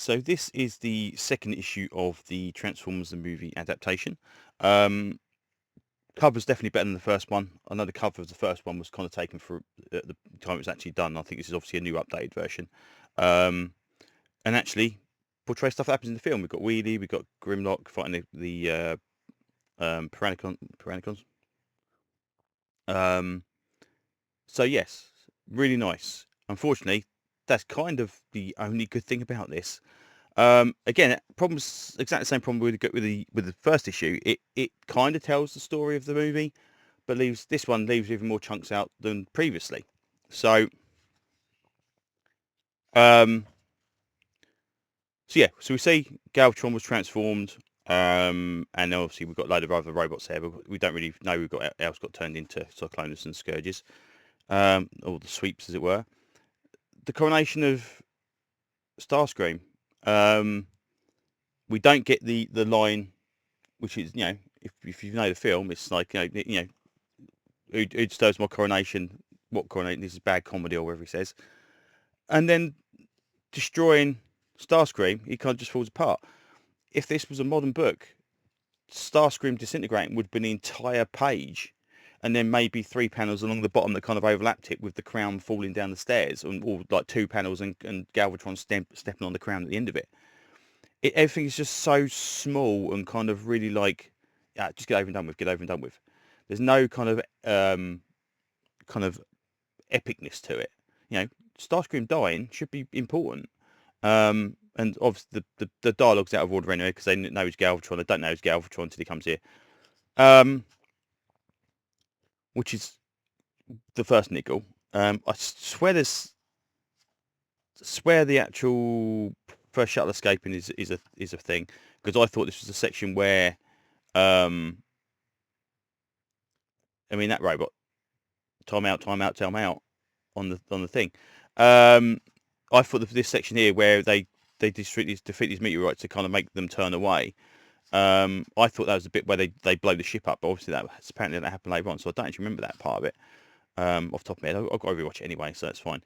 so this is the second issue of the Transformers the movie adaptation. Cover's definitely better than the first one. I know the cover of the first one was kind of taken for at the time it was actually done. I think this is obviously a new updated version, and actually portray stuff that happens in the film. We've got Wheelie, we've got Grimlock fighting the Piranacons. So yes, really nice. Unfortunately, that's kind of the only good thing about this. Again, problems exactly the same problem with the first issue. It kind of tells the story of the movie, but leaves even more chunks out than previously. So um, so yeah, so we see Galvatron was transformed, and obviously we've got a load of other robots there, but we don't really know we've got else got turned into Cyclonus and Scourges, or the sweeps as it were. The coronation of Starscream. We don't get the line, which is, if you know the film, it's like, who disturbs my coronation? What coronation? This is bad comedy, or whatever he says. And then destroying Starscream, he kind of just falls apart. If this was a modern book, Starscream disintegrating would have been the entire page, and then maybe 3 panels along the bottom that kind of overlapped it, with the crown falling down the stairs, or like 2 panels and Galvatron stepping on the crown at the end of it. Everything is just so small and kind of really like, yeah, just get over and done with. Get over and done with. There's no kind of epicness to it. Starscream dying should be important. And obviously the dialogue's out of order anyway, because they know he's Galvatron. They don't know he's Galvatron until he comes here. Which is the first niggle. I swear the actual first shuttle escaping is a thing, because I thought this was a section where that robot, time out on the thing. I thought that this section here where they defeat these meteorites to kind of make them turn away. I thought that was a bit where they blow the ship up, but obviously apparently that happened later on, so I don't actually remember that part of it off the top of my head. I've got to rewatch it anyway, so that's fine.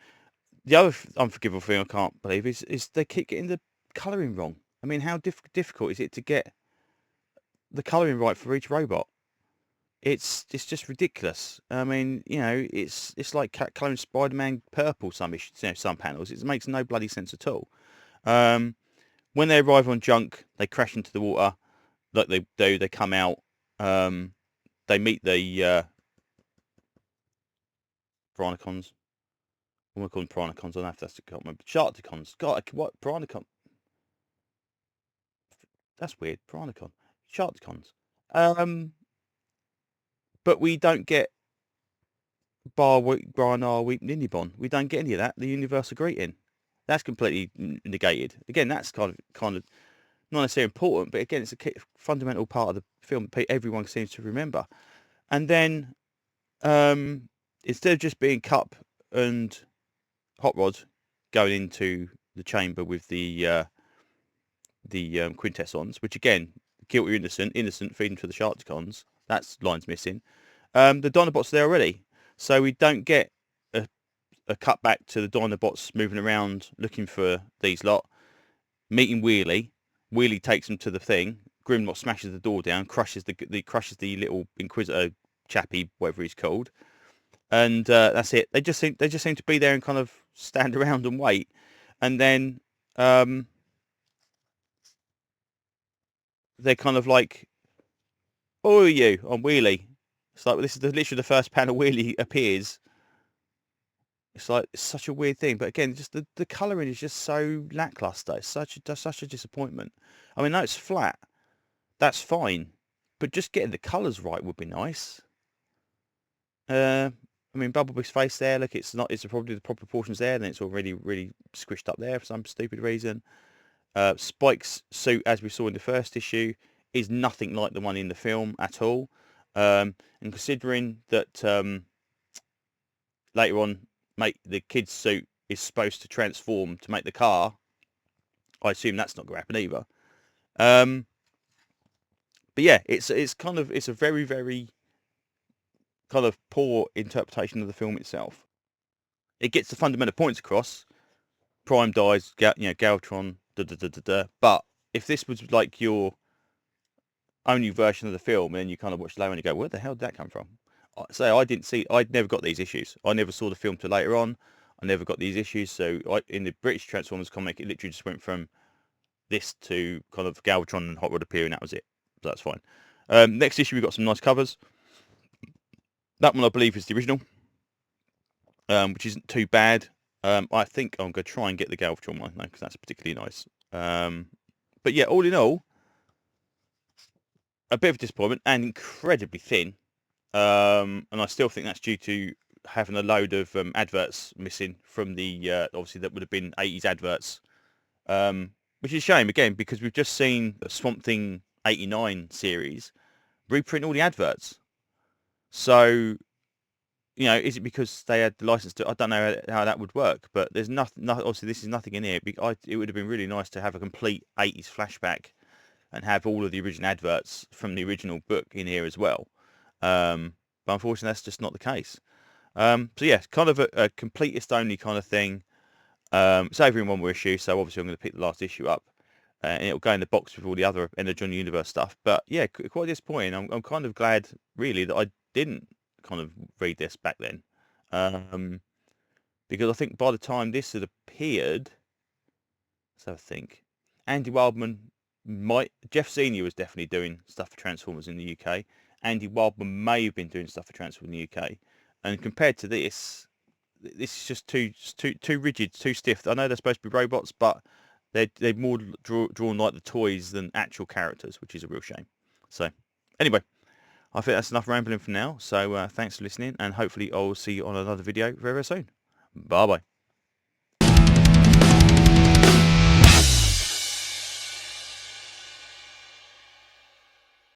The other unforgivable thing I can't believe is they keep getting the colouring wrong. I mean, how difficult is it to get the colouring right for each robot? It's just ridiculous. I mean, it's like colouring Spider-Man purple some panels. It makes no bloody sense at all. When they arrive on Junk, they crash into the water like they do. They come out. They meet the Piranacons. What am I calling Piranacons? I don't know if that's, I can't remember. Sharkticons. God, what Piranacon? That's weird. Piranacon. Sharkticons. But we don't get Bar Weep Ninibon. We don't get any of that. The universal greeting. That's completely negated. Again, that's kind of not necessarily important, but again, it's a fundamental part of the film everyone seems to remember. And then instead of just being Cup and Hot Rod going into the chamber with the Quintessons, which again, guilty or innocent feeding for the Sharkticons. That's line's missing. The Dinobots are there already, so we don't get a cut back to the Dinobots moving around looking for these lot, meeting Wheelie. Wheelie takes them to the thing. Grimlock smashes the door down, crushes the little Inquisitor chappy, whatever he's called, and that's it. They just seem to be there and kind of stand around and wait, and then they're kind of like, "Oh, are you on Wheelie?" It's like, this is literally the first panel Wheelie appears. It's like, it's such a weird thing, but again, just the colouring is just so lackluster. It's such a disappointment. I mean, no, it's flat. That's fine, but just getting the colours right would be nice. I mean, Bumblebee's face there, look, it's not. It's probably the proper proportions there, and it's all really squished up there for some stupid reason. Spike's suit, as we saw in the first issue, is nothing like the one in the film at all. And considering that later on, the kid's suit is supposed to transform to make the car, I assume that's not going to happen either. But yeah, it's a very, very kind of poor interpretation of the film itself. It gets the fundamental points across. Prime dies, Galvatron But if this was like your only version of the film, and then you kind of watch the later and you go, where the hell did that come from? So I'd never got these issues. I never saw the film till later on. I never got these issues. So in the British Transformers comic, it literally just went from this to kind of Galvatron and Hot Rod appearing. That was it. So that's fine. Next issue, we've got some nice covers. That one, I believe, is the original, which isn't too bad. I think I'm going to try and get the Galvatron one, because that's particularly nice. But yeah, all in all, a bit of a disappointment and incredibly thin. And I still think that's due to having a load of adverts missing from the obviously that would have been 80s adverts, which is a shame again, because we've just seen the Swamp Thing 89 series reprint all the adverts. So, you know, is it because they had the license to? I don't know how that would work, but there's nothing. Obviously, this is nothing in here. It would have been really nice to have a complete 80s flashback and have all of the original adverts from the original book in here as well. But unfortunately, that's just not the case. So yeah, kind of a completist only kind of thing. It's over in one more issue, so obviously I'm going to pick the last issue up, and it'll go in the box with all the other Energon Universe stuff. But yeah, quite disappointing. I'm kind of glad, really, that I didn't kind of read this back then, because I think by the time this had appeared, so I think Andy Wildman Jeff Senior was definitely doing stuff for Transformers in the UK. Andy Wildman may have been doing stuff for Transformers in the UK, and compared to this is just too rigid, too stiff. I know they're supposed to be robots, but they're more drawn like the toys than actual characters, which is a real shame. So anyway, I think that's enough rambling for now. So thanks for listening, and hopefully I'll see you on another video very, very soon. Bye bye.